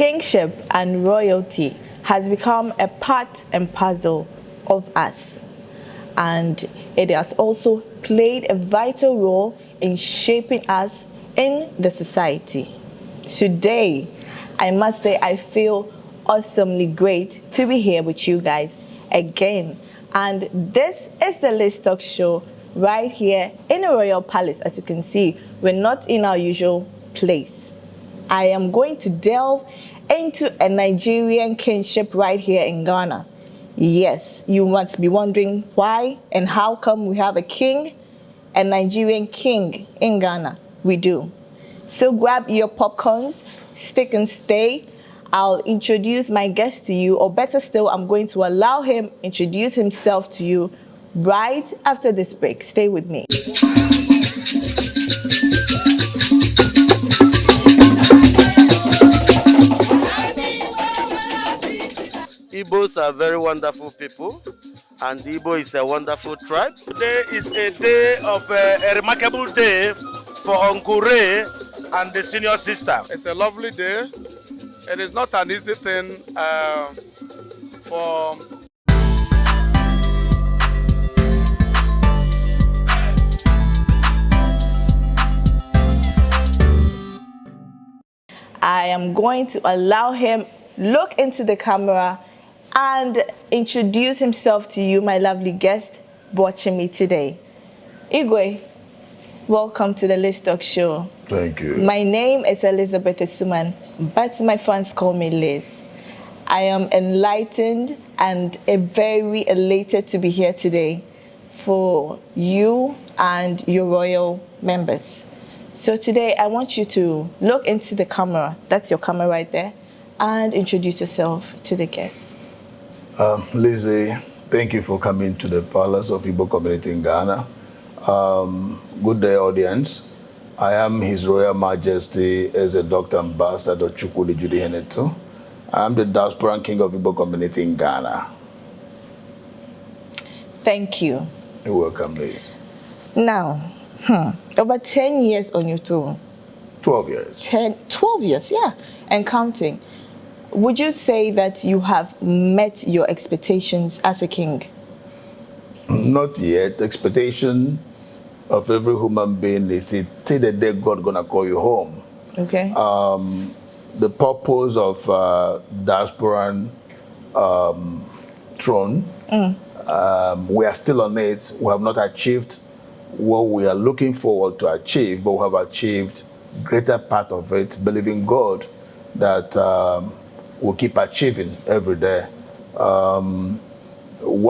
Kingship and royalty has become a part and parcel of us, and it has also played a vital role in shaping us in the society. Today, I must say I feel awesomely great to be here with you guys again, and this is the Liz Talk Show right here in the Royal Palace. As you can see, we're not in our usual place. I am going to delve into a Nigerian kinship right here in Ghana. Yes, you must be wondering why and how come we have a Nigerian king in Ghana. We do. So grab your popcorns, stick and stay. I'll introduce my guest to you, or better still, I'm going to allow him introduce himself to you right after this break. Stay with me. Igbos are very wonderful people, and Igbo is a wonderful tribe. Today is a day of a remarkable day for Uncle Ray and the senior sister. It's a lovely day. It is not an easy thing for I am going to allow him look into the camera and introduce himself to you, my lovely guest watching me today. Igwe, welcome to the Liz Talk Show. Thank you. My name is Elizabeth Suman, but my fans call me Liz. I am enlightened and very elated to be here today for you and your royal members. So today I want you to look into the camera, that's your camera right there, and introduce yourself to the guest. Lizzie, thank you for coming to the Palace of Igbo Community in Ghana. Good day, audience. I am His Royal Majesty as a Dr. Ambassador Chukwudi Judy Henetu. I am the diaspora king of Igbo Community in Ghana. Thank you. You're welcome, Liz. Now, over 10 years on your throne. 12 years. 12 years, yeah, and counting. Would you say that you have met your expectations as a king? Not yet. Expectation of every human being is till the day God gonna call you home. Okay. The purpose of diaspora throne, we are still on it. We have not achieved what we are looking forward to achieve, but we have achieved greater part of it, believing God that we'll keep achieving every day. One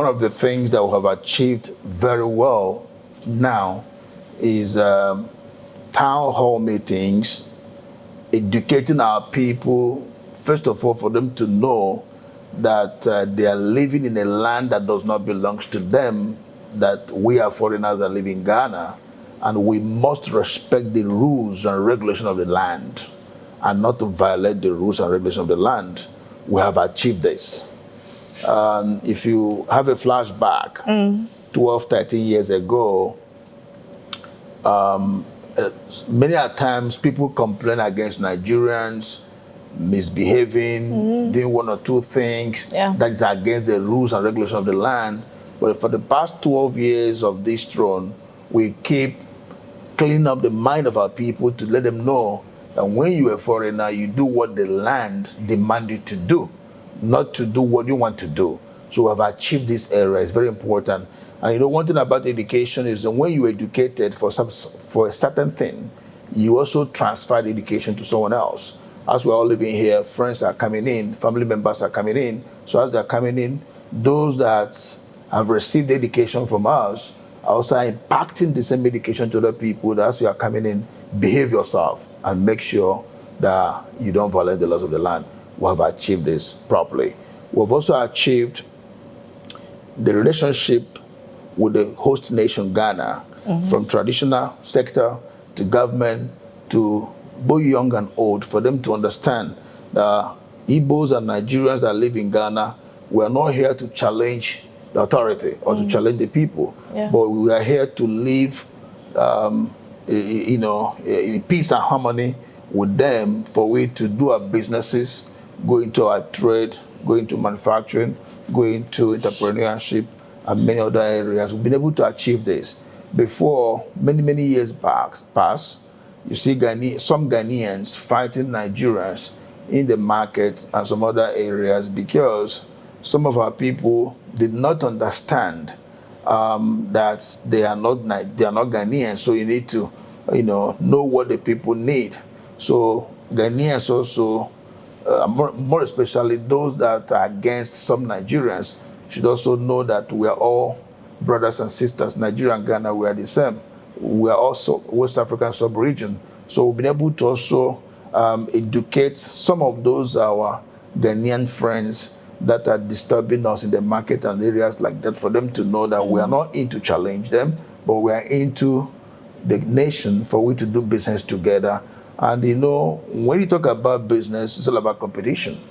of the things that we have achieved very well now is town hall meetings, educating our people, first of all, for them to know that they are living in a land that does not belong to them, that we are foreigners that live in Ghana, and we must respect the rules and regulations of the land and not to violate the rules and regulations of the land. We have achieved this. If you have a flashback, 12, 13 years ago, many a times people complain against Nigerians misbehaving, doing one or two things that is against the rules and regulations of the land. But for the past 12 years of this throne, we keep cleaning up the mind of our people to let them know that when you are a foreigner, you do what the land demands you to do, not to do what you want to do. So we have achieved this area. It's very important. And you know, one thing about education is that when you are educated for a certain thing, you also transfer the education to someone else. As we're all living here, friends are coming in, family members are coming in. So as they're coming in, those that have received education from us are also impacting the same education to other people. That as you are coming in, behave yourself and make sure that you don't violate the laws of the land. We have achieved this properly. We've also achieved the relationship with the host nation, Ghana, from traditional sector to government to both young and old, for them to understand that Igbos and Nigerians that live in Ghana, we are not here to challenge the authority or to challenge the people, but we are here to live in peace and harmony with them, for we to do our businesses, go into our trade, go into manufacturing, go into entrepreneurship, and many other areas. We've been able to achieve this. Before, many years past, you see some Ghanaians fighting Nigerians in the market and some other areas because some of our people did not understand that they are not Ghanaians. So you need to, know what the people need. So Ghanaians also, more especially those that are against some Nigerians, should also know that we are all brothers and sisters. Nigeria and Ghana, we are the same. We are also West African sub-region. So we've been able to also educate some of those our Ghanaian friends that are disturbing us in the market and areas like that, for them to know that we are not in to challenge them, but we are into the nation for we to do business together. And when you talk about business, it's all about competition.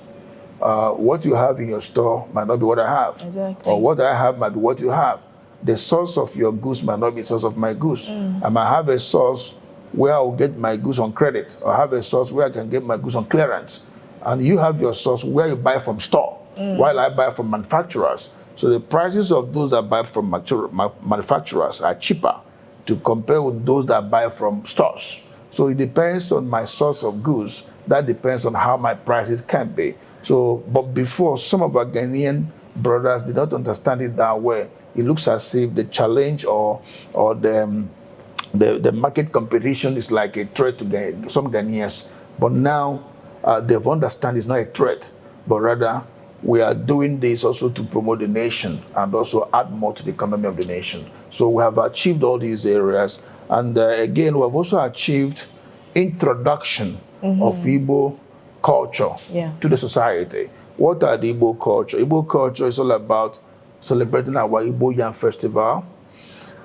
What you have in your store might not be what I have. Exactly. Or what I have might be what you have. The source of your goods might not be the source of my goods. I might have a source where I will get my goods on credit, or have a source where I can get my goods on clearance. And you have your source where you buy from store, while I buy from manufacturers. So the prices of those that buy from manufacturers are cheaper to compare with those that buy from stores. So it depends on my source of goods. That depends on how my prices can be. So, but before, some of our Ghanaian brothers did not understand it that way. It looks as if the challenge or the market competition is like a threat to some Ghanaians. But now they've understand it's not a threat, but rather we are doing this also to promote the nation and also add more to the economy of the nation. So we have achieved all these areas. And again, we have also achieved introduction of Igbo culture to the society. What are the Igbo culture? Igbo culture is all about celebrating our Igbo Yam Festival,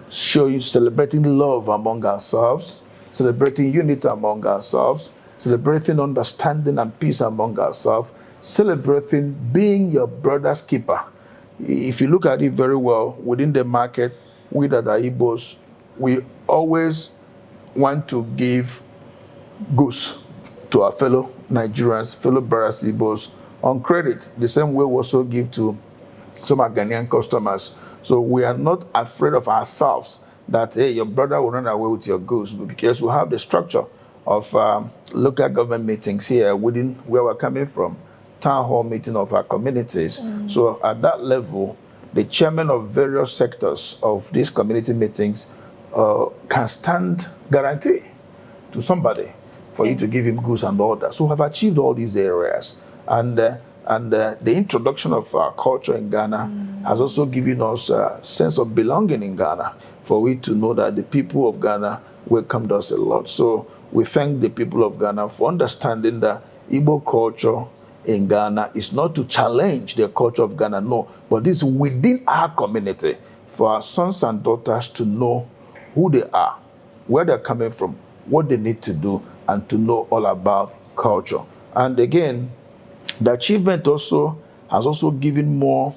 celebrating love among ourselves, celebrating unity among ourselves, celebrating understanding and peace among ourselves, celebrating being your brother's keeper. If you look at it very well, within the market, we that are Igbos, we always want to give goods to our fellow Nigerians, fellow brothers Igbos on credit. The same way we also give to some of our Ghanaian customers. So we are not afraid of ourselves that, hey, your brother will run away with your goods, because we have the structure of local government meetings here within where we're coming from, town hall meeting of our communities. So at that level, the chairman of various sectors of these community meetings can stand guarantee to somebody for you to give him goods and all that. So we have achieved all these areas. And the introduction of our culture in Ghana has also given us a sense of belonging in Ghana, for we to know that the people of Ghana welcomed us a lot. So we thank the people of Ghana for understanding that Igbo culture in Ghana is not to challenge the culture of Ghana, no, but it's within our community for our sons and daughters to know who they are, where they're coming from, what they need to do, and to know all about culture. And again, the achievement also has also given more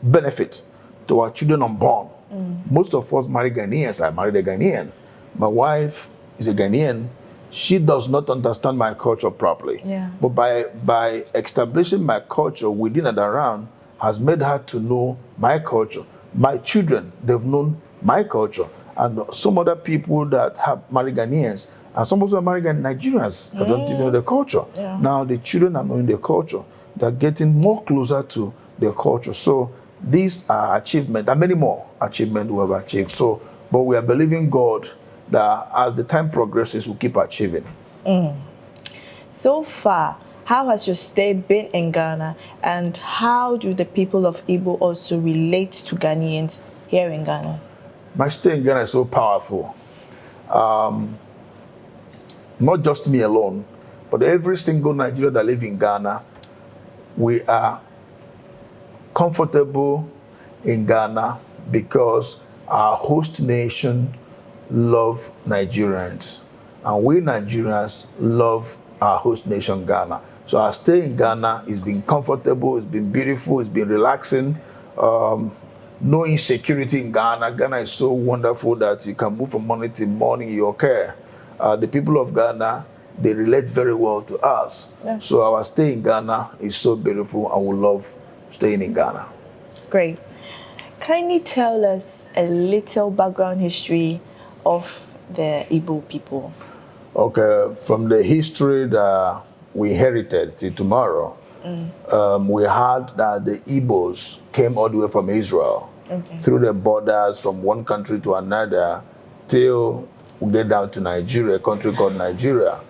benefit to our children unborn. Most of us marry Ghanaians. I married a Ghanaian. My wife is a Ghanaian. She does not understand my culture properly. But by establishing my culture within and around has made her to know my culture. My children, they've known my culture. And some other people that have married Ghanaians, and some also married Nigerians that don't know the culture. Now the children are knowing the culture. They're getting more closer to their culture. So these are achievements, and many more achievements we have achieved. So, but we are believing God that as the time progresses, we'll keep achieving. So far, how has your stay been in Ghana, and how do the people of Igbo also relate to Ghanaians here in Ghana? My stay in Ghana is so powerful. Not just me alone, but every single Nigerian that lives in Ghana, we are comfortable in Ghana because our host nation love Nigerians, and we Nigerians love our host nation, Ghana. So our stay in Ghana has been comfortable, it's been beautiful, it's been relaxing. No insecurity in Ghana. Ghana is so wonderful that you can move from morning to morning, you're okay. The people of Ghana, they relate very well to us. Yeah. So our stay in Ghana is so beautiful, and we love staying in Ghana. Great. Kindly tell us a little background history of the Igbo people. Okay, from the history that we inherited till tomorrow, we heard that the Igbos came all the way from Israel, through the borders from one country to another, till we get down to Nigeria, a country called Nigeria.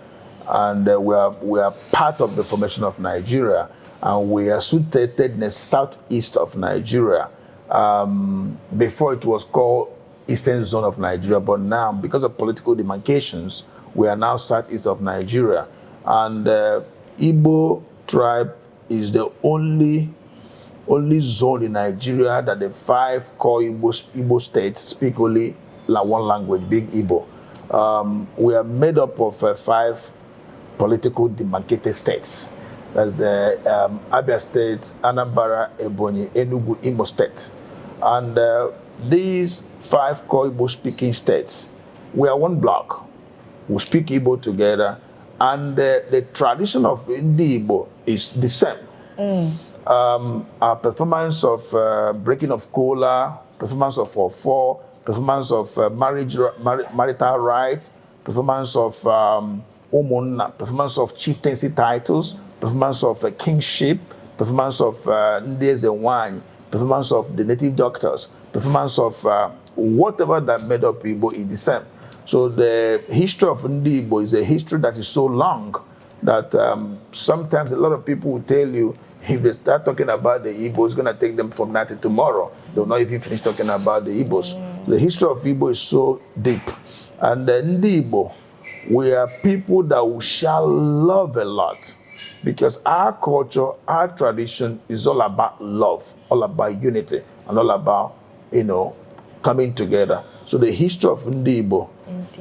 And we are part of the formation of Nigeria, and we are situated in the southeast of Nigeria. Before it was called Eastern Zone of Nigeria, but now, because of political demarcations, we are now southeast of Nigeria. And Igbo tribe is the only zone in Nigeria that the 5 core Igbo states speak only one language, being Igbo. We are made up of 5 political demarcated states. That's the Abia State, Anambra, Ebonyi, Enugu, Imo State. And these 5 core Igbo speaking states, we are one block. We speak Igbo together, and the tradition of Ndi Igbo is the same. Our performance of breaking of kola, performance of ofo, performance of marital rights, performance of umunna, performance of chieftaincy titles, performance of kingship, performance of Ndi Eze Igbo, performance of the native doctors, performance of whatever that made up Igbo is the same. So the history of Ndi Igbo is a history that is so long that sometimes a lot of people will tell you, if they start talking about the Igbo, it's going to take them from now to tomorrow. They'll not even finish talking about the Igbos. The history of Igbo is so deep. And Ndi Igbo, we are people that we shall love a lot, because our culture, our tradition is all about love, all about unity, and all about, coming together. So the history of Ndi Igbo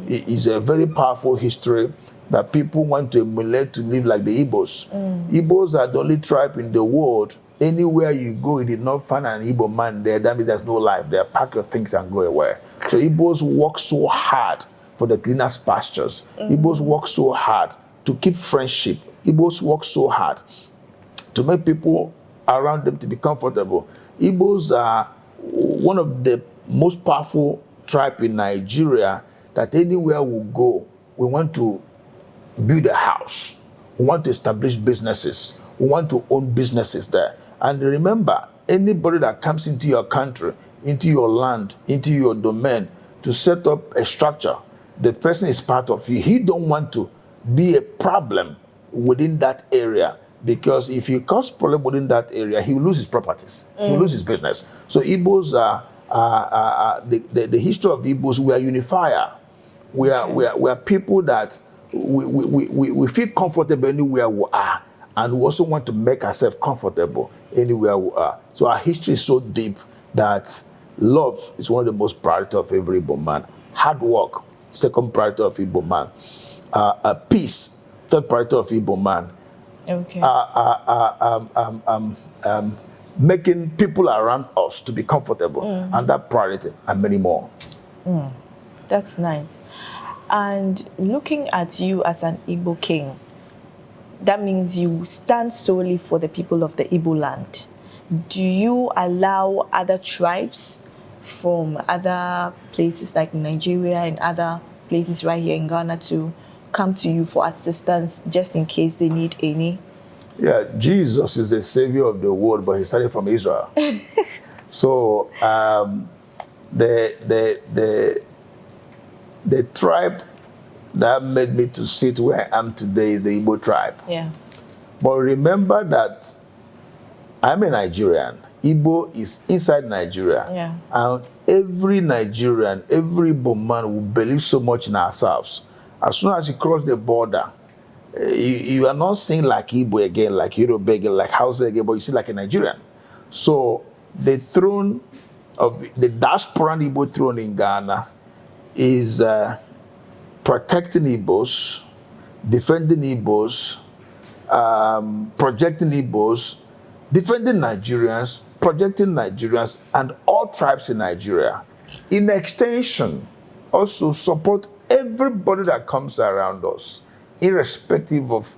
is a very powerful history that people want to emulate to live like the Igbos. Igbos are the only tribe in the world. Anywhere you go, you did not find an Igbo man there. That means there's no life there. Pack your things and go away. So Igbos work so hard for the greenest pastures. Igbos work so hard to keep friendship. Igbos work so hard to make people around them to be comfortable. Igbos are one of the most powerful tribe in Nigeria that anywhere we go, we want to build a house. We want to establish businesses. We want to own businesses there. And remember, anybody that comes into your country, into your land, into your domain to set up a structure, the person is part of you. He don't want to be a problem within that area, because if he cause problem within that area, he will lose his properties. He will lose his business. So Igbos are the history of Igbos. We are unifier. We are people that we feel comfortable anywhere we are, and we also want to make ourselves comfortable anywhere we are. So our history is so deep that love is one of the most priority of every Igbo man. Hard work, second priority of Igbo man. Peace, third priority of Igbo man. Okay. Making people around us to be comfortable, and that priority, and many more. That's nice. And looking at you as an Igbo king, that means you stand solely for the people of the Igbo land. Do you allow other tribes from other places like Nigeria and other places right here in Ghana to come to you for assistance just in case they need any? Yeah, Jesus is the savior of the world, but he started from Israel. So the tribe that made me to sit where I am today is the Igbo tribe. Yeah. But remember that I'm a Nigerian. Igbo is inside Nigeria. Yeah. And every Nigerian, every Igbo man will believe so much in ourselves. As soon as you cross the border, you are not seeing like Igbo again, like Yoruba again, like Hausa again, but you see like a Nigerian. So the throne of the diaspora Igbo throne in Ghana is protecting Igbos, defending Igbos, projecting Igbos, defending Nigerians, projecting Nigerians, and all tribes in Nigeria. In extension, also support everybody that comes around us. irrespective of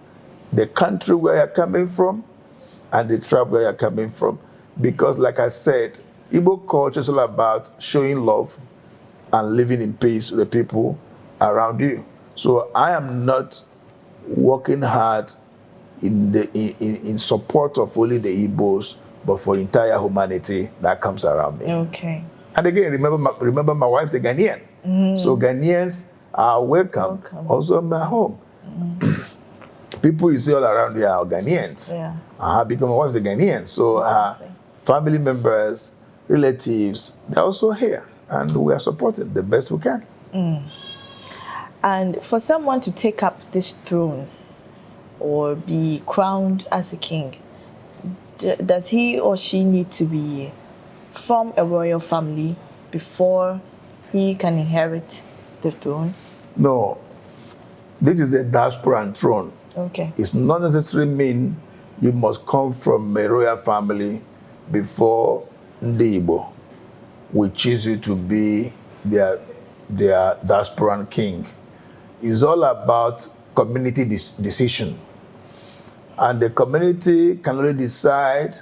the country where you're coming from and the tribe where you're coming from. Because like I said, Igbo culture is all about showing love and living in peace with the people around you. So I am not working hard in support of only the Igbos, but for entire humanity that comes around me. Okay. And again, remember my wife's a Ghanaian. So Ghanaians are welcome. Also in my home. People you see all around here are Ghanaians. Yeah. Because my wife's a Ghanaian. So family members, relatives, they're also here. And we are supporting the best we can. And for someone to take up this throne or be crowned as a king, does he or she need to be from a royal family before he can inherit the throne? No. This is a diaspora throne. Okay. It's not necessarily mean you must come from a royal family before Ndi Igbo will choose you to be their diasporan king. It's all about community decision. And the community can only decide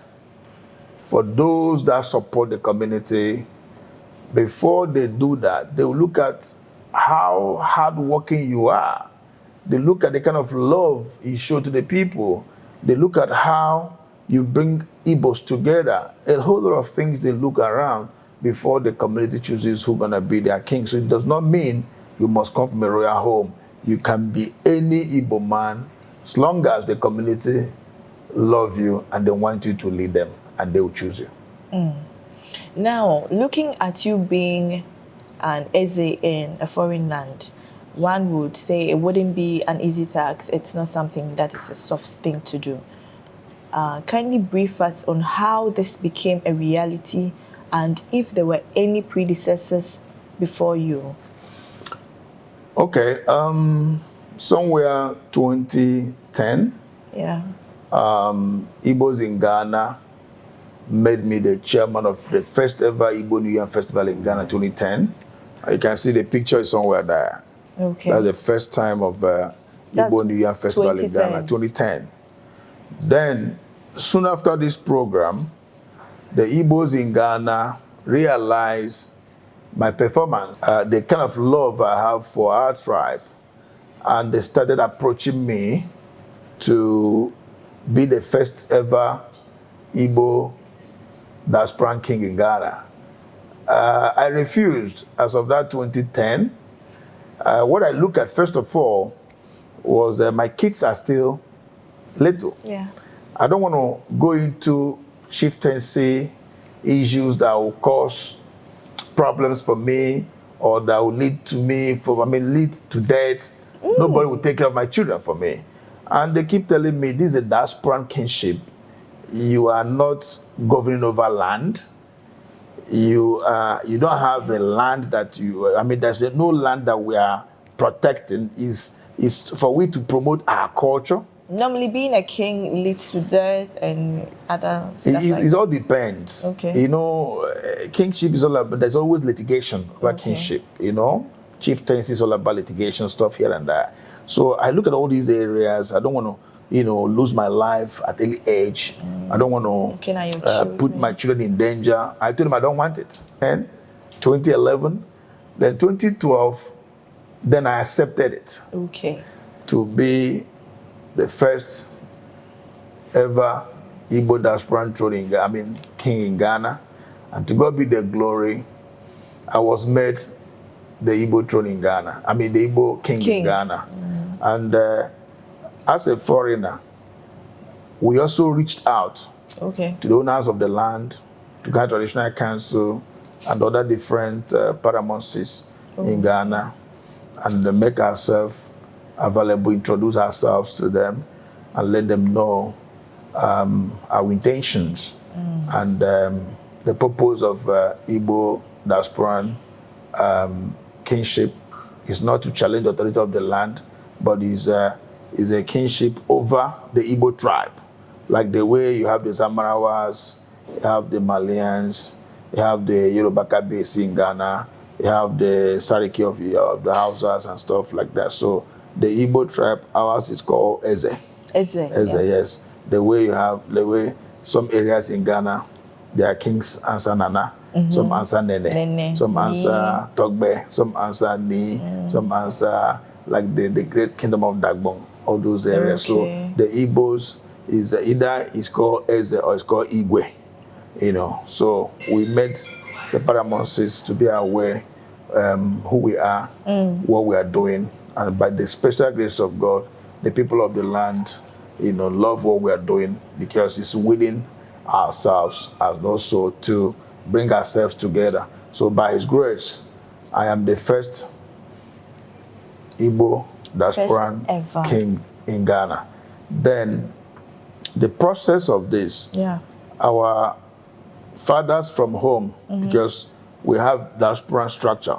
for those that support the community. Before they do that, they will look at how hardworking you are. They look at the kind of love you show to the people. They look at how you bring Igbos together. A whole lot of things they look around before the community chooses who's going to be their king. So it does not mean you must come from a royal home. You can be any Igbo man as long as the community love you and they want you to lead them and they will choose you. Now, looking at you being an Eze in a foreign land, one would say it wouldn't be an easy task. It's not something that is a soft thing to do. Kindly brief us on how this became a reality and if there were any predecessors before you. Okay, somewhere 2010, yeah, Igbos in Ghana made me the chairman of the first ever Igbo New Year Festival in Ghana 2010. You can see the picture is somewhere there. Okay. That's the first time of Igbo New Year Festival in Ghana, 2010. Then, soon after this program, the Igbos in Ghana realized my performance, the kind of love I have for our tribe, and they started approaching me to be the first ever Igbo diaspora king in Ghana. I refused as of that 2010. What I look at first of all was my kids are still little. Yeah. I don't want to go into chieftaincy issues that will cause problems for me or that will lead to lead to death. Nobody will take care of my children for me. And they keep telling me this is a diaspora kingship. You are not governing over land. You don't have a land that there's no land that we are protecting. Is for we to promote our culture. Normally being a king leads to death and other stuff It all depends. Okay. You know, kingship is all about, there's always litigation about kingship, you know. Chieftaincy is all about litigation, stuff here and there. So I look at all these areas. I don't want to, lose my life at any age. I don't want to put my children in danger. I told them I don't want it. And 2011, then 2012, then I accepted it. Okay. To be the first ever Igbo diaspora king in Ghana. And to God be the glory, I was made the Igbo throne in Ghana. The Igbo king in Ghana. And as a foreigner, we also reached out to the owners of the land, to Ghana Traditional Council, and other different paramountcies in Ghana, and make ourselves available, introduce ourselves to them, and let them know our intentions and the purpose of Igbo diaspora kingship is not to challenge the authority of the land, but is a kingship over the Igbo tribe. Like the way you have the Zamarawas, you have the Malians, you have the Yoruba Kabesi in Ghana, you have the Sariki of the Hausas and stuff like that. So the Igbo tribe, ours is called Eze. Eze, yes. The way some areas in Ghana, their kings answer Nana, some answer Nene, some answer Togbe, some answer Ni, some answer like the great kingdom of Dagbon, all those areas. So the Igbos is either it's called Eze or it's called Igwe, you know. So we made the paramounts to be aware who we are, what we are doing, and by the special grace of God, the people of the land, you know, love what we are doing because it's within ourselves and also to bring ourselves together. So by His grace, I am the first Igbo diasporan king in Ghana. Then the process of this, our fathers from home, because we have diasporan structure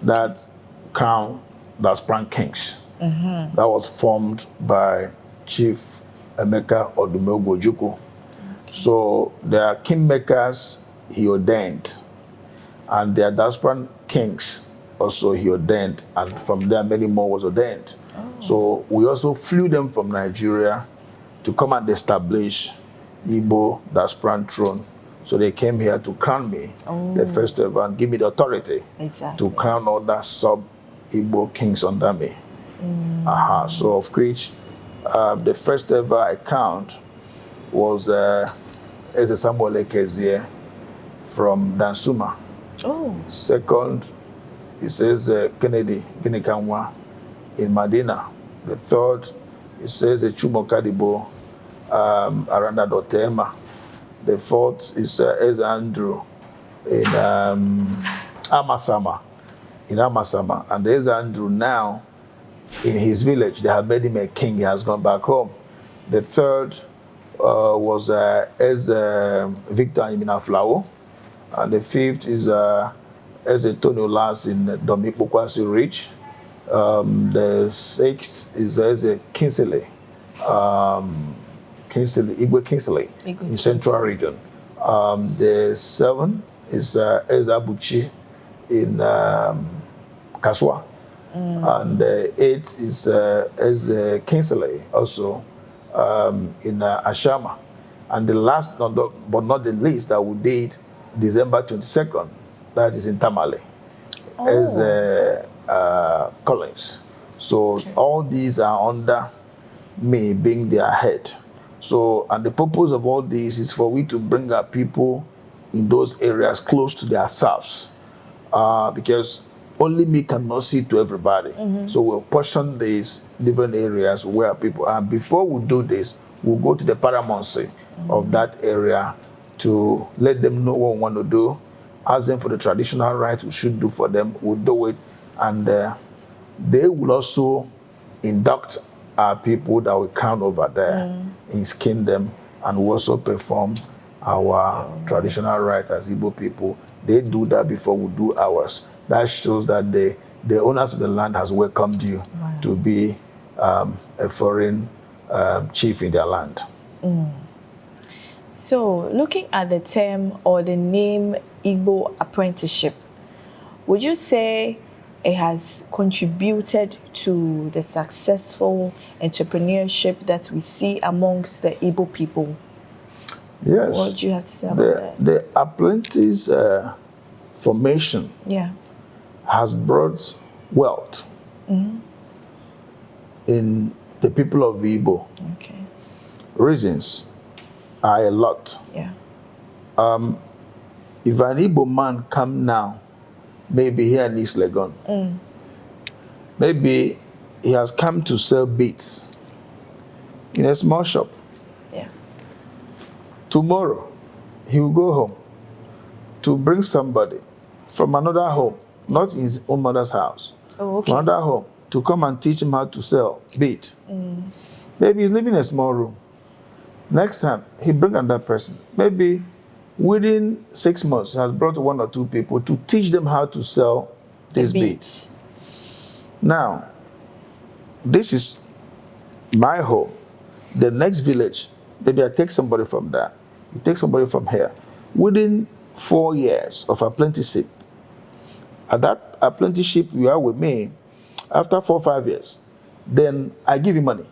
that crown diasporan kings. That was formed by Chief Emeka Odumogo Ojukwu. So there are kingmakers he ordained, and there are diasporan kings also he ordained, and from there many more was ordained. So we also flew them from Nigeria to come and establish Igbo diasporan throne. So they came here to crown me the first ever and give me the authority to crown other sub-Igbo kings under me. So of which the first ever I count was Eze Samuel Ekezie from Dansuma. Second, it says Kennedy Ginikanwa in Medina. The third, it says Chumo Kadibo Aranda Dotema. The fourth is Eze Andrew in Amasama. And Eze Andrew now, in his village, they have made him a king. He has gone back home. The third was Eze Victor Iminaflao. And the fifth is Eze Tony Olas in Domikpokwasi Ridge. The sixth is Eze Kingsley. Igwe Kingsley in Central Region. The seventh is Eze Abuchi in Kaswa. And the eighth is Eze Kingsley also in Ashama. And the last, but not the least, that we did December 22nd, that is in Tamale, Eze Collins. So all these are under me being their head. So, and the purpose of all this is for we to bring our people in those areas close to themselves, because only me cannot see to everybody. So we'll portion these different areas where people are. Before we do this, we'll go to the paramountcy of that area to let them know what we want to do, ask them for the traditional rites we should do for them, we'll do it, and they will also induct our people that we count over there in His kingdom, and we also perform our traditional rites as Igbo people. They do that before we do ours. That shows that the owners of the land has welcomed you to be a foreign chief in their land. So, looking at the term or the name Igbo Apprenticeship, would you say it has contributed to the successful entrepreneurship that we see amongst the Igbo people? Yes. What do you have to say about that? The apprentice formation has brought wealth in the people of Igbo. Reasons are a lot. If an Igbo man come now, maybe here in East Legon, maybe he has come to sell beads in a small shop. Tomorrow, he will go home to bring somebody from another home, not his own mother's house, from another home, to come and teach him how to sell bead. Maybe he's living in a small room. Next time, he bring another person. Maybe within 6 months, he has brought 1 or 2 people to teach them how to sell these beads. Now, this is my home. The next village, maybe I take somebody from there. You take somebody from here. Within 4 years of apprenticeship, at that apprenticeship you are with me, after 4 or 5 years, then I give you money.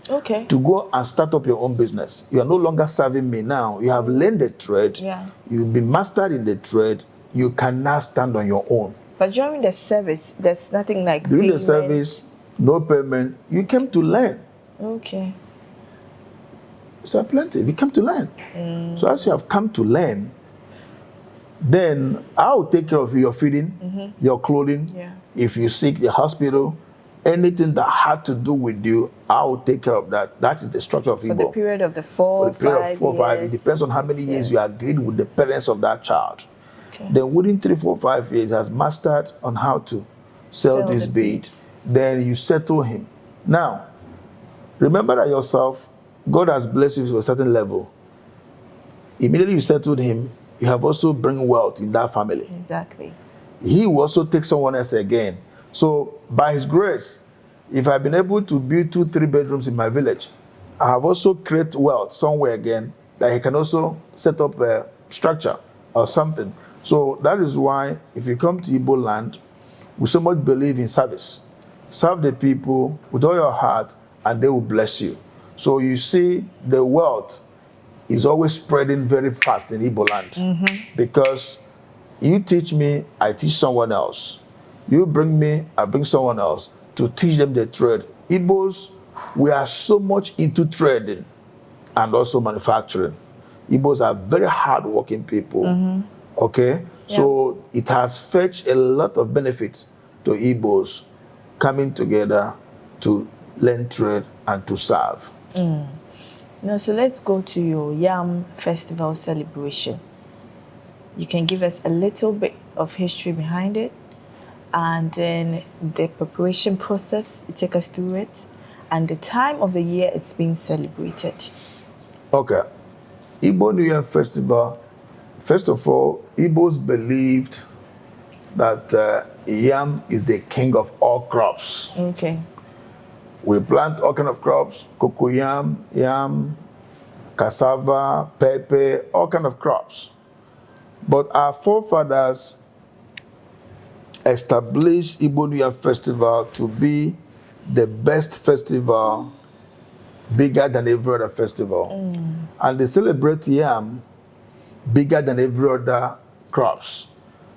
Okay. To go and start up your own business. You are no longer serving me now. You have learned the trade. Yeah. You've been mastered in the trade. You can now stand on your own. But during the service, there's nothing like during payment. the service, no payment. You came to learn. Okay. So plenty. You came to learn. So as you have come to learn, then I'll take care of your feeding, your clothing. Yeah. If you seek the hospital, anything that had to do with you, I will take care of that. That is the structure of Igbo. For the period of the 4, For the period 5 of 4, 5 years. It depends on how many years you agreed with the parents of that child. Okay. Then within 3, 4, 5 years, has mastered on how to sell this beads. Then you settle him. Now, remember that yourself, God has blessed you to a certain level. Immediately you settled him, you have also bring wealth in that family. Exactly. He will also take someone else again. So by his grace, if I've been able to build 2, 3 bedrooms in my village, I have also created wealth somewhere again that he can also set up a structure or something. So that is why if you come to Igbo land, we so much believe in service. Serve the people with all your heart and they will bless you. So you see the wealth is always spreading very fast in Igbo land because you teach me, I teach someone else. You bring me, I bring someone else to teach them the trade. Igbos, we are so much into trading and also manufacturing. Igbos are very hardworking people. Okay? Yeah. So it has fetched a lot of benefits to Igbos coming together to learn trade and to serve. Now, so let's go to your Yam Festival celebration. You can give us a little bit of history behind it, and then the preparation process, you take us through it, and the time of the year it's being celebrated. Okay. Igbo New Year Festival, first of all, Igbos believed that yam is the king of all crops. Okay. We plant all kind of crops, cocoyam, yam, cassava, pepper, all kind of crops. But our forefathers established Igbo New Year Festival to be the best festival, bigger than every other festival. And they celebrate yam bigger than every other crops.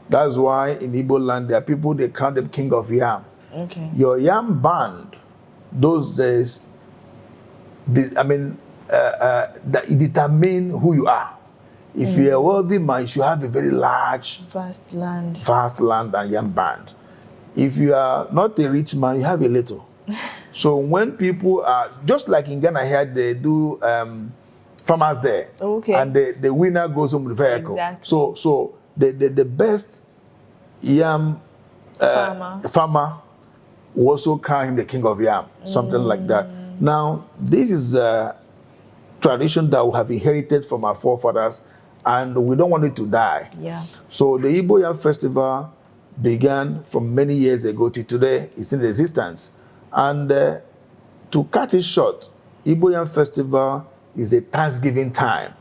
That's why in Igbo land, there are people, they count them king of yam. Okay. Your yam band, those days, it determine who you are. If you're a wealthy man, you should have a very large, Vast land and yam band. If you are not a rich man, you have a little. So when people are, just like in Ghana here, they do farmers there. Okay. And the winner goes home with the vehicle. Exactly. So the best yam farmer will also crown him the king of yam, something like that. Now, this is a tradition that we have inherited from our forefathers, and we don't want it to die. Yeah. So the Igbo Yam Festival began from many years ago to today. It's in existence. And to cut it short, Igbo Yam Festival is a Thanksgiving time.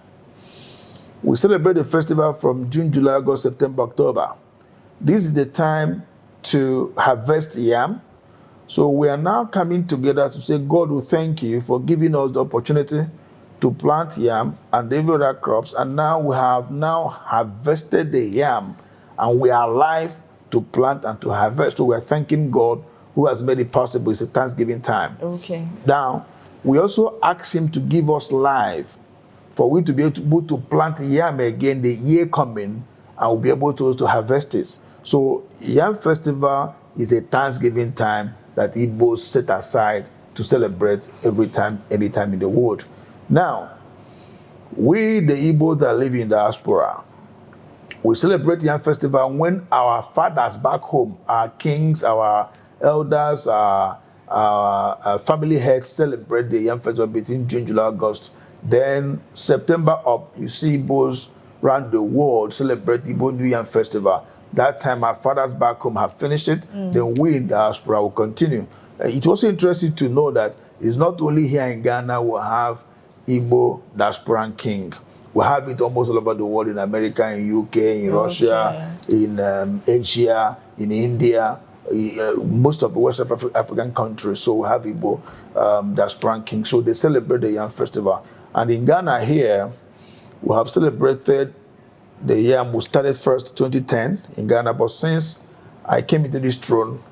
We celebrate the festival from June, July, August, September, October. This is the time to harvest yam. So we are now coming together to say, God will thank you for giving us the opportunity to plant yam and every other crops. And now we have harvested the yam and we are alive to plant and to harvest. So we are thanking God who has made it possible. It's a Thanksgiving time. Okay. Now, we also ask him to give us life for we to be able to plant yam again the year coming and we'll be able to harvest it. So Yam Festival is a Thanksgiving time that Igbos set aside to celebrate every time, anytime in the world. Now, we, the Igbos that live in diaspora, we celebrate Yam Festival when our fathers back home, our kings, our elders, our family heads celebrate the Yam Festival between June, July, August. Then September up, you see Igbos around the world celebrate Igbo New Year Festival. That time our fathers back home have finished it, then we in diaspora will continue. It's also interesting to know that it's not only here in Ghana we have Igbo diasporan king. We have it almost all over the world, in America, in UK, in Russia, in Asia, in India. most of the West African countries, so we have Igbo diaspora king. So they celebrate the Yam Festival. And in Ghana here, we have celebrated the Yam. We started first 2010 in Ghana, but since I came into this throne,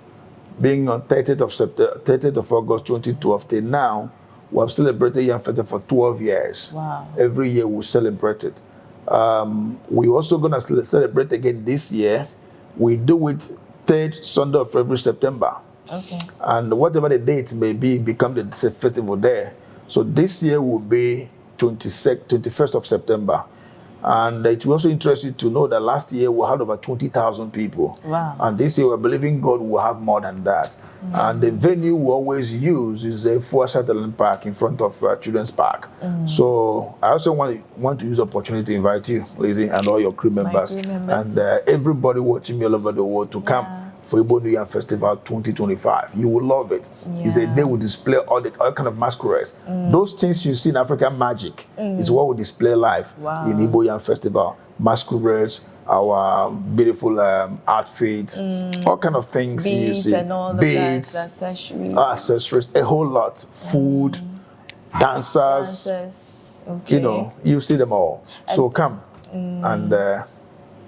being on 30th of August 2012 till now, we have celebrated Yam Festival for 12 years. Wow. Every year we celebrate it. We're also going to celebrate again this year. We do it third Sunday of every September. Okay. And whatever the date may be, become the festival there. So this year will be 21st of September. And it will also interest you to know that last year we had over 20,000 people. Wow. And this year we're believing God will have more than that. And the venue we always use is a Satellite Park in front of Children's Park. So I also want to use the opportunity to invite you, Lizzie, and all your crew members. And everybody watching me all over the world to come for Igbo New Year Festival 2025. You will love it. It's a day we display all kind of masquerades. Those things you see in African magic is what we display live in Igbo Yam Festival. Masquerades, our beautiful outfits, all kind of things you see. And all the beads, accessories, a whole lot. Food, dancers. Okay. You know, you see them all. So come and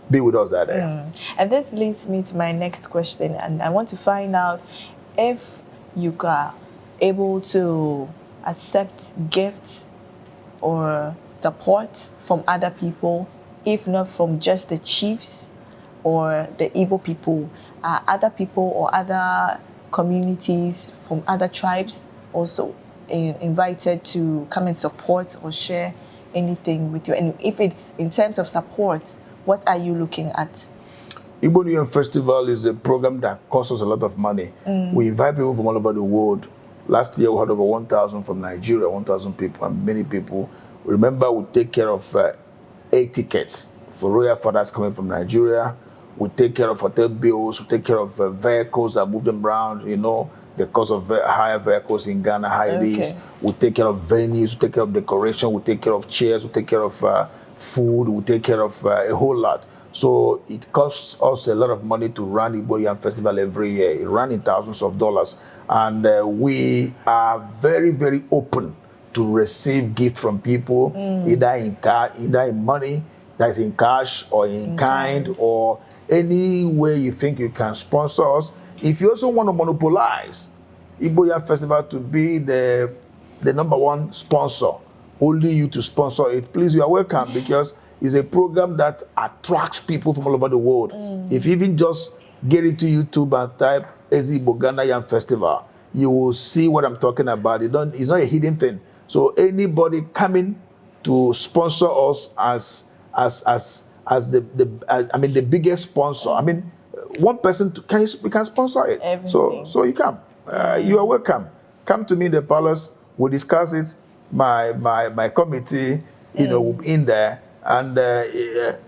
be with us that day. And this leads me to my next question, and I want to find out if you are able to accept gifts or support from other people, if not from just the chiefs or the Igbo people. Are other people or other communities from other tribes also invited to come and support or share anything with you? And if it's in terms of support, what are you looking at? Igbo New Year Festival is a program that costs us a lot of money. We invite people from all over the world. Last year we had over 1,000 from Nigeria, 1,000 people, and many people. Remember, we take care of 8 tickets for royal fathers coming from Nigeria. We take care of hotel bills. We take care of vehicles that move them around, you know, the cost of hire vehicles in Ghana, how it is. We take care of venues. We take care of decoration. We take care of chairs. We take care of food. We take care of a whole lot. So it costs us a lot of money to run Igbo Yam Festival every year. It runs in thousands of dollars. And we are very, very open to receive gifts from people, either in money, that's in cash or in kind, or any way you think you can sponsor us. If you also want to monopolize Igbo Yam Festival to be the #1 sponsor, only you to sponsor it, please, you are welcome, because it's a program that attracts people from all over the world. If you even just get into YouTube and type Eze Igbo Ghana Yam Festival, you will see what I'm talking about. It's not a hidden thing. So anybody coming to sponsor us as the biggest sponsor. I mean, one person we can sponsor it. Everything. So you come. You are welcome. Come to me in the palace. We'll discuss it. My committee, will be in there, and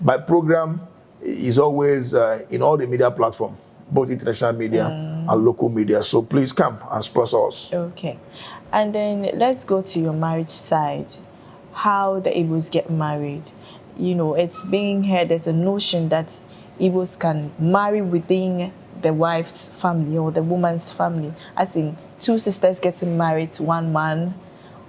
my program is always in all the media platforms, both international media and local media. So please come and sponsor us. Okay, and then let's go to your marriage side. How the Igbos get married. You know, it's being heard, there's a notion that Igbos can marry within the wife's family or the woman's family, as in 2 sisters getting married to 1 man,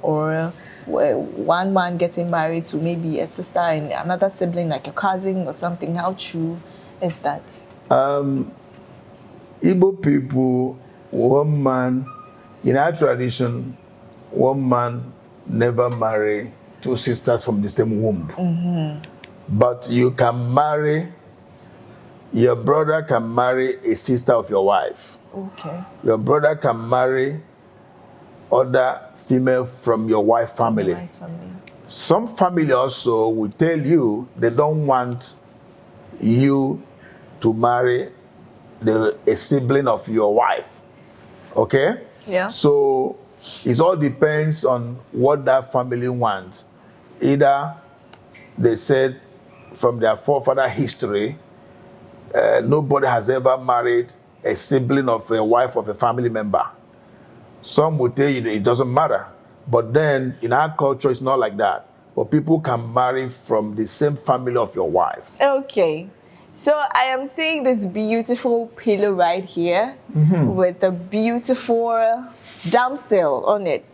or 1 man getting married to maybe a sister and another sibling, like a cousin or something. How true is that? Igbo people, 1 man, in our tradition, 1 man never marry 2 sisters from the same womb. But you can marry, your brother can marry a sister of your wife. Okay. Your brother can marry other female from your wife's family. Some family also will tell you they don't want you to marry a sibling of your wife. Okay? Yeah. So it all depends on what that family wants. Either they said from their forefather history, nobody has ever married a sibling of a wife of a family member. Some will tell you that it doesn't matter. But then in our culture, it's not like that. But people can marry from the same family of your wife. Okay. So I am seeing this beautiful pillow right here with a beautiful damsel on it.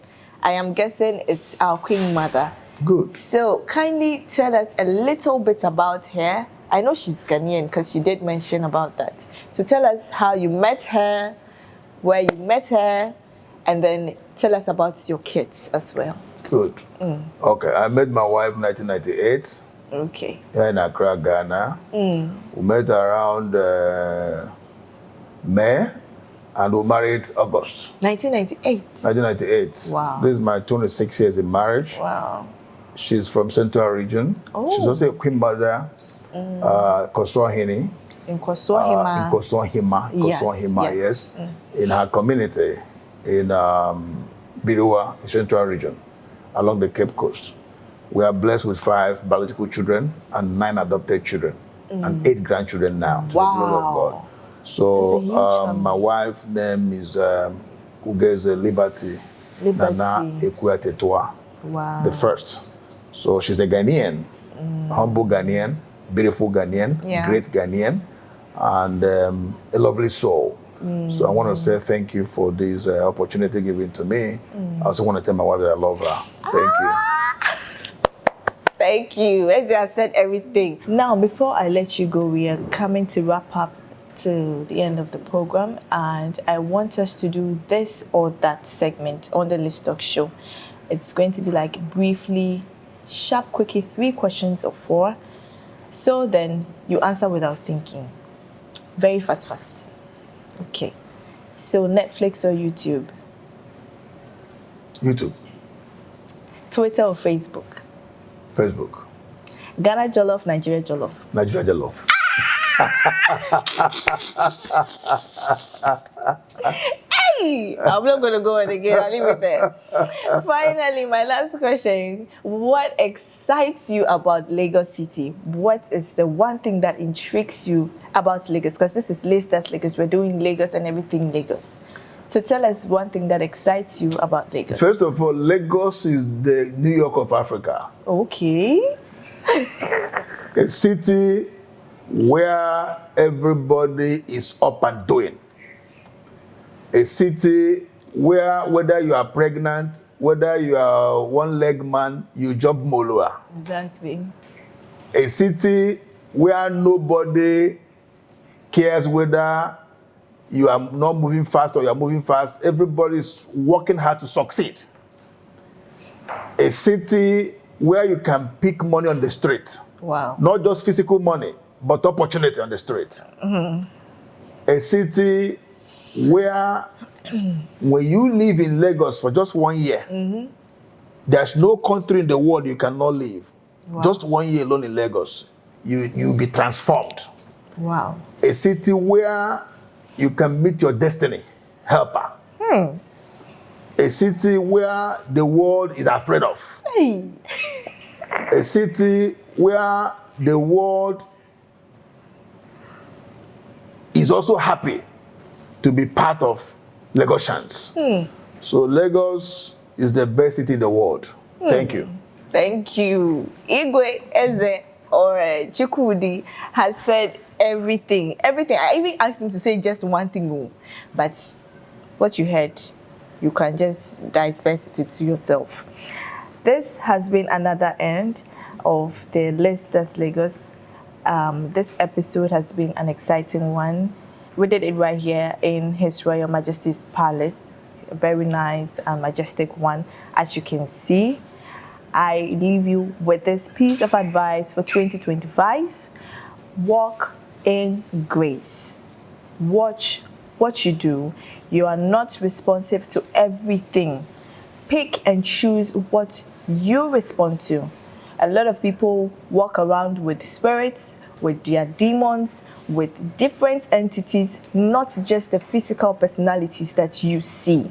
I am guessing it's our Queen Mother. Good. So kindly tell us a little bit about her. I know she's Ghanaian because you did mention about that. So tell us how you met her, where you met her, and then tell us about your kids as well. Good. Okay, I met my wife in 1998. Okay. Here in Accra, Ghana. We met around May, and we married August. 1998. 1998. Wow. This is my 26 years in marriage. Wow. She's from Central Region. Oh. She's also a Queen Mother, Koswahini. In Koswahima. In Koswahima. Yes, Koswahima, yes. yes. In her community in Birua, in Central Region, along the Cape Coast. We are blessed with 5 biological children and 9 adopted children and 8 grandchildren now, to the glory of God. So my wife's name is Ugeze Liberty Nana Ekuatetua, the first. So she's a Ghanaian, humble Ghanaian, beautiful Ghanaian, great Ghanaian, and a lovely soul. So I want to say thank you for this opportunity given to me. I also want to tell my wife that I love her. Thank you. Thank you. As you have said everything. Now, before I let you go, we are coming to wrap up to the end of the program, and I want us to do this or that segment on the Let's Talk show. It's going to be like briefly, sharp, quickie, 3 questions or 4. So then you answer without thinking. Very fast. Okay. So Netflix or YouTube? YouTube. Twitter or Facebook? Facebook. Ghana Jollof, Nigeria Jollof? Nigeria Jollof. Hey! I'm not going to go on again. I'll leave it there. Finally, my last question. What excites you about Lagos City? What is the one thing that intrigues you about Lagos? Because this is Let's Lagos. We're doing Lagos and everything Lagos. So tell us one thing that excites you about Lagos. First of all, Lagos is the New York of Africa. Okay. A city where everybody is up and doing. A city where whether you are pregnant, whether you are one-leg man, you jump Molua. Exactly. A city where nobody cares whether you are not moving fast or you are moving fast. Everybody is working hard to succeed. A city where you can pick money on the street. Wow. Not just physical money, but opportunity on the street. A city where when you live in Lagos for just 1 year, there's no country in the world you cannot live. Wow. Just 1 year alone in Lagos, you'll be transformed. Wow. A city where you can meet your destiny helper. A city where the world is afraid of. Hey. A city where the world is also happy to be part of Lagosians. So Lagos is the best city in the world. Thank you. Thank you. Igwe Eze or Chukwudi has said everything. I even asked him to say just one thing, but what you heard, you can just dispense it to yourself. This has been another end of the Let's Lagos. This episode has been an exciting one. We did it right here in His Royal Majesty's Palace. A very nice and majestic one, as you can see. I leave you with this piece of advice for 2025. Walk in grace. Watch what you do. You are not responsive to everything. Pick and choose what you respond to. A lot of people walk around with spirits, with their demons, with different entities, not just the physical personalities that you see.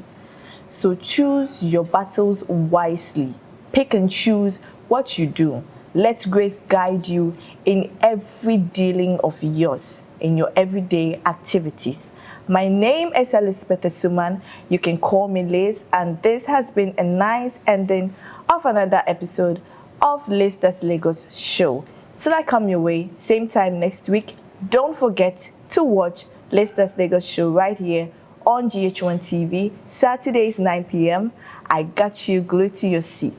So choose your battles wisely. Pick and choose what you do. Let grace guide you in every dealing of yours, in your everyday activities. My name is Elizabeth Suman. You can call me Liz, and this has been a nice ending of another episode of Let's Lagos show. Till I come your way, same time next week, Don't forget to watch Listeners Lagos show right here on GH1 TV, Saturdays 9 p.m. I got you glued to your seat.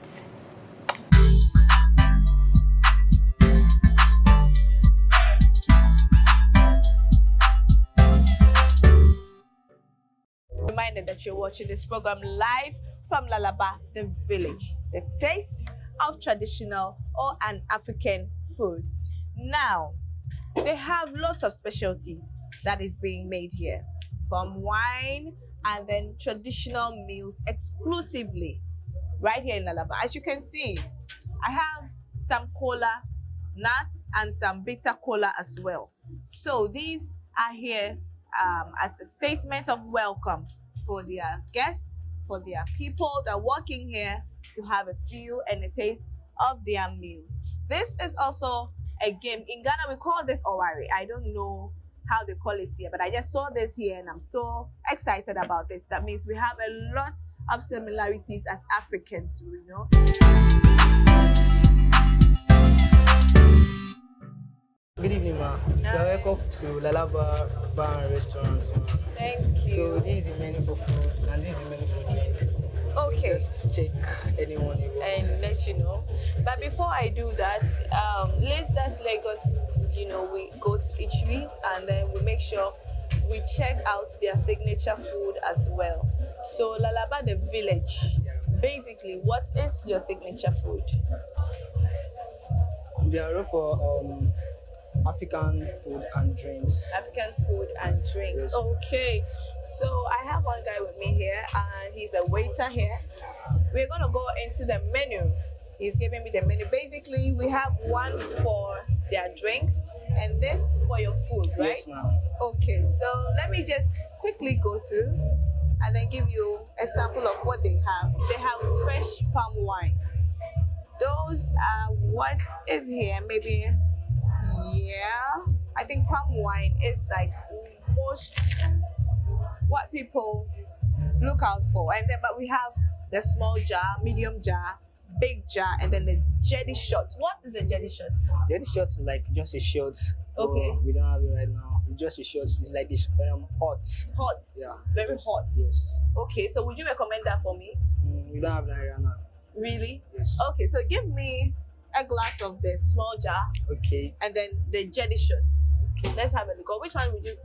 Reminded that you're watching this program live from Lalaba, the village, the taste of traditional or an African food. Now, they have lots of specialties that is being made here, from wine and then traditional meals exclusively right here in Lalaba. As you can see, I have some cola nuts and some bitter cola as well. So these are here as a statement of welcome for their guests, for their people that are working here to have a feel and a taste of their meals. This is also a game. In Ghana, we call this Owari. I don't know how they call it here, but I just saw this here and I'm so excited about this. That means we have a lot of similarities as Africans, you know. Good evening, ma. Welcome to Lalaba Bar and Restaurant. Thank you. So this is the menu for food and this is the menu for drink. Okay. Just check anyone you want. And let you know. But before I do that, Listeners Lagos, you know, we go to eateries and then we make sure we check out their signature food as well. So Lalaba, the village, basically, what is your signature food? They are for African food and drinks. African food and drinks. Yes. Okay. So I have one guy with me here and he's a waiter here. We're gonna go into the menu. He's giving me the menu. Basically, we have one for their drinks and this for your food, right? Yes, ma'am. Okay, so let me just quickly go through and then give you a sample of what they have. They have fresh palm wine. Those are what is here, maybe, yeah. I think palm wine is like most what people look out for. And then, but we have the small jar, medium jar, big jar, and then the jelly shot. What is a jelly shot? Jelly shot is like just a shot. Okay. We don't have it right now. It's just a shot. It's like this hot. Hot. Yeah. Very hot. Yes. Okay, so would you recommend that for me? We don't have that right now. Really? Yes. Okay, so give me a glass of the small jar Okay. and then the jelly shot. Okay. Let's have a look. Which one would you?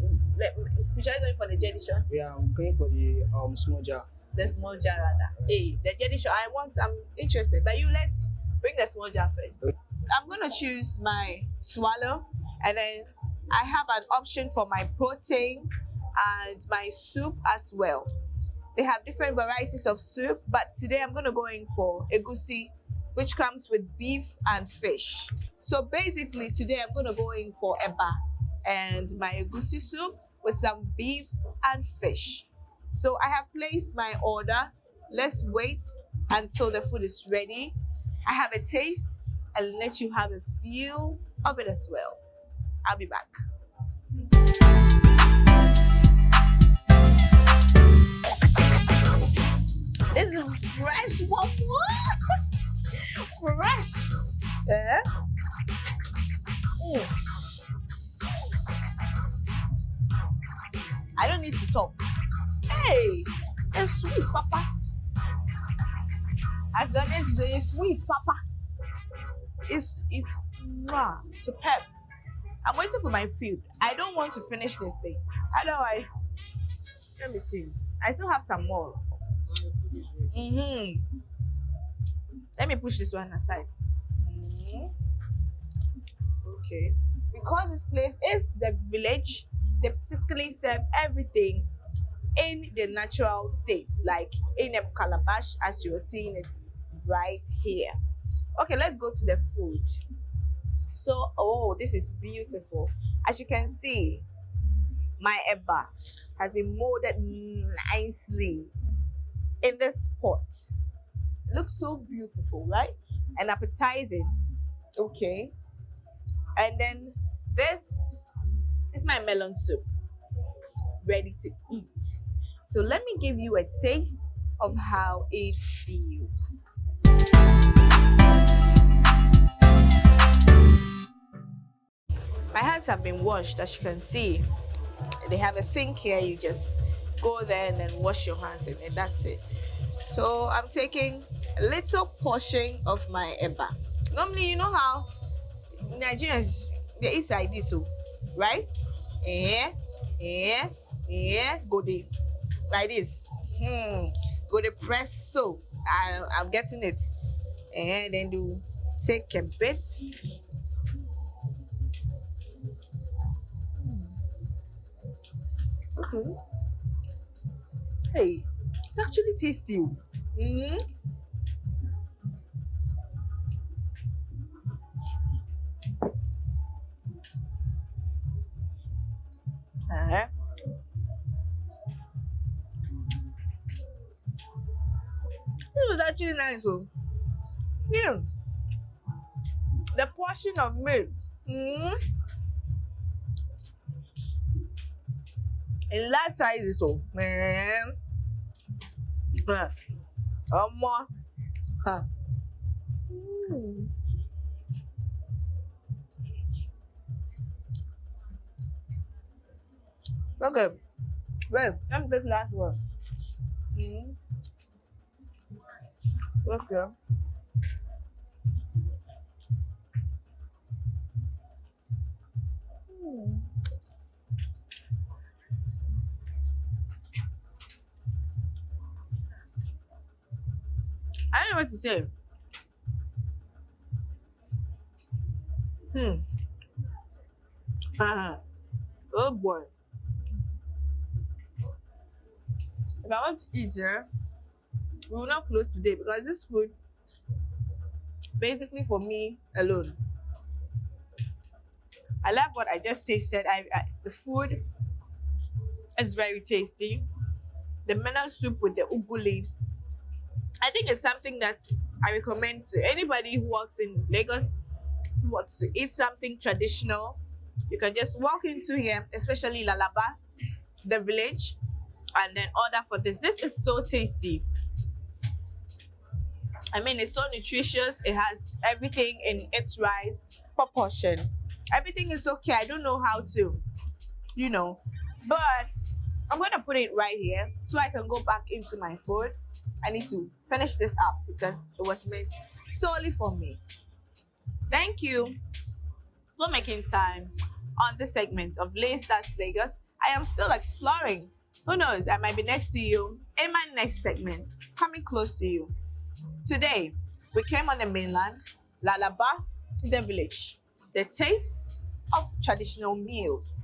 Which are you going for the jelly shot? Yeah, I'm going for the small jar. The small jar rather. Hey, the jelly shot. I'm interested. But let's bring the small jar first. Okay. So I'm gonna choose my swallow, and then I have an option for my protein and my soup as well. They have different varieties of soup, but today I'm gonna go in for egusi, which comes with beef and fish. So basically today I'm gonna go in for eba and my egusi soup with some beef and fish. So I have placed my order. Let's wait until the food is ready. I have a taste and let you have a feel of it as well. I'll be back. This is fresh waffle. Fresh. Yeah. I don't need to talk. Hey, it's sweet, Papa. I've done this. It's sweet, Papa. It's superb. I'm waiting for my food. I don't want to finish this thing. Otherwise, let me see. I still have some more. Let me push this one aside. Okay. Because this place is the village, they typically serve everything in the natural state, like in a calabash as you're seeing it right here. Okay, let's go to the food. So, oh, this is beautiful. As you can see, my eba has been molded nicely in this pot. It looks so beautiful, right? And appetizing. Okay. And then this is my melon soup, ready to eat. So let me give you a taste of how it feels. My hands have been washed, as you can see. They have a sink here. You just go there and then wash your hands and that's it. So I'm taking a little portion of my eba. Normally, you know how Nigerians, they eat like this, so, right? Go there. Like this. Go to press so. I'm getting it. And then do take a bit. Okay. Hey, it's actually tasty. It was actually nice. So, yeah, the portion of milk. In large sizes, so man. More. Okay. Wait, let me take the last one. Okay. I don't know what to say. Oh boy. If I want to eat here, we will not close today because this food basically for me alone. I love what I just tasted. The food is very tasty. The melon soup with the ugu leaves, I think it's something that I recommend to anybody who works in Lagos, who wants to eat something traditional. You can just walk into here, especially Lalaba, the village, and then order for this. This is so tasty. I mean, it's so nutritious. It has everything in its right proportion. Everything is okay. I don't know how to, but I'm going to put it right here so I can go back into my food. I need to finish this up because it was made solely for me. Thank you for making time on this segment of Lace That's Lagos. I am still exploring. Who knows, I might be next to you in my next segment, coming close to you. Today, we came on the mainland, Lalaba, the village, the taste of traditional meals.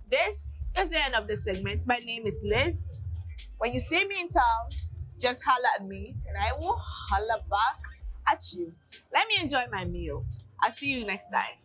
This is the end of the segment. My name is Liz. When you see me in town, just holler at me and I will holler back at you. Let me enjoy my meal. I'll see you next time.